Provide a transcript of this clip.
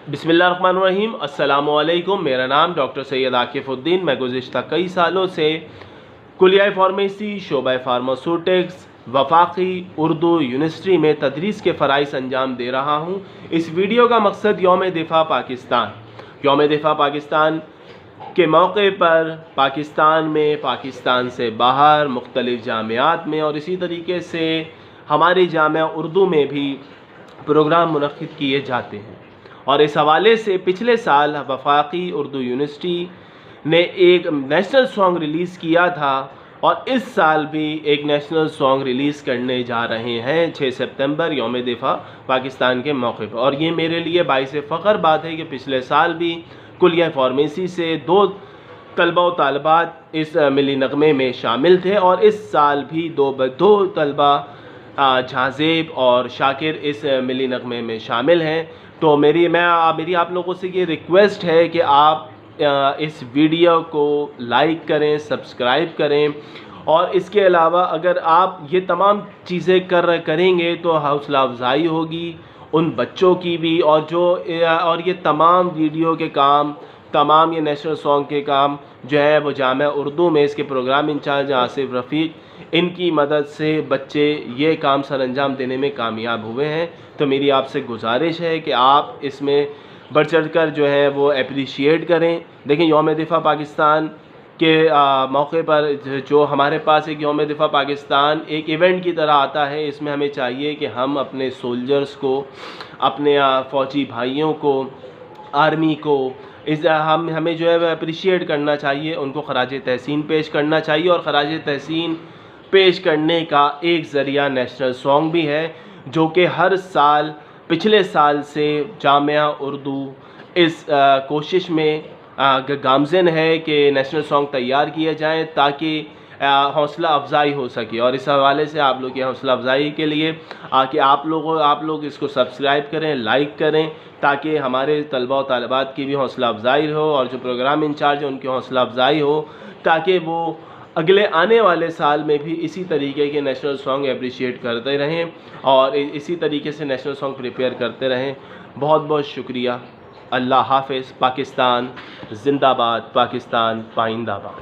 बिस्मिल्लाहिर्रहमानिर्रहीम। अस्सलामुअलैकुम। मेरा नाम डॉक्टर सैयद आकिफ उद्दीन। मैं गुज़िश्ता कई सालों से कुलिया फार्मेसी शोबा फार्मास्यूटिक्स वफाकी उर्दू यूनिवर्सिटी में तदरीस के फ़राइज़ अंजाम दे रहा हूँ। इस वीडियो का मकसद यौम दिफ़ा पाकिस्तान के मौके पर पाकिस्तान में, पाकिस्तान से बाहर मुख्तलिफ़ जामियात में और इसी तरीके से हमारी जामिया उर्दू में भी प्रोग्राम मुनक़्क़िद किए जाते हैं। और इस हवाले से पिछले साल वफाकी उर्दू यूनिवर्सिटी ने एक नेशनल सॉन्ग रिलीज़ किया था और इस साल भी एक नेशनल सॉन्ग रिलीज़ करने जा रहे हैं 6 सितंबर यौम दिफ़ा पाकिस्तान के मौके पर। और ये मेरे लिए बाइस फ़ख्र बात है कि पिछले साल भी कुलिया फार्मेसी से 2 तलबा व तालिबात इस मिली नगमे में शामिल थे और इस साल भी दो तलबा झाज़ेब और शाकिर इस मिली नगमे में शामिल हैं। तो मेरी आप लोगों से ये रिक्वेस्ट है कि आप इस वीडियो को लाइक करें, सब्सक्राइब करें और इसके अलावा अगर आप ये तमाम चीज़ें करेंगे तो हौसला अफजाई होगी उन बच्चों की भी और ये तमाम वीडियो के काम, तमाम ये नेशनल सॉन्ग के काम जो है वो जामिया उर्दू में इसके प्रोग्राम इंचार्ज आसिफ रफ़ीक, इनकी मदद से बच्चे ये काम सर अंजाम देने में कामयाब हुए हैं। तो मेरी आपसे गुजारिश है कि आप इसमें बढ़ चढ़ कर जो है वो अप्रिशिएट करें। देखिए, यौम दिफ़ा पाकिस्तान के मौके पर जो हमारे पास एक यौम दिफ़ा पाकिस्तान एक इवेंट की तरह आता है, इसमें हमें चाहिए कि हम अपने सोल्जर्स को, अपने फ़ौजी भाइयों को, आर्मी को हमें जो है वह अप्रिशिएट करना चाहिए, उनको खराज तहसीन पेश करना चाहिए। और खराज तहसीन पेश करने का एक ज़रिया नेशनल सॉन्ग भी है जो कि हर साल पिछले साल से जामिया उर्दू इस कोशिश में गामज़िन है कि नेशनल सॉन्ग तैयार किए जाएं ताकि हौसला अफजाई हो सके। और इस हवाले से आप लोग की हौसला अफजाई के लिए कि आप लोग इसको सब्सक्राइब करें, लाइक करें ताकि हमारे तलबा और तालिबात की भी हौसला अफजाई हो और जो प्रोग्राम इंचार्ज है उनकी हौसला अफजाई हो ताकि वो अगले आने वाले साल में भी इसी तरीके के नेशनल सॉन्ग अप्रिशिएट करते रहें और इसी तरीके से नेशनल सॉन्ग प्रिपेयर करते रहें। बहुत बहुत शुक्रिया। अल्लाह हाफ़िज़। पाकिस्तान ज़िंदाबाद, पाकिस्तान पाइंदाबाद।